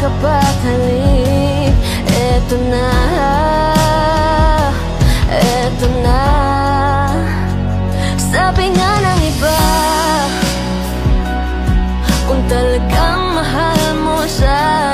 kapa't halik. Eto na, eto na. Sabi nga ng iba, kung talagang mahal mo siya,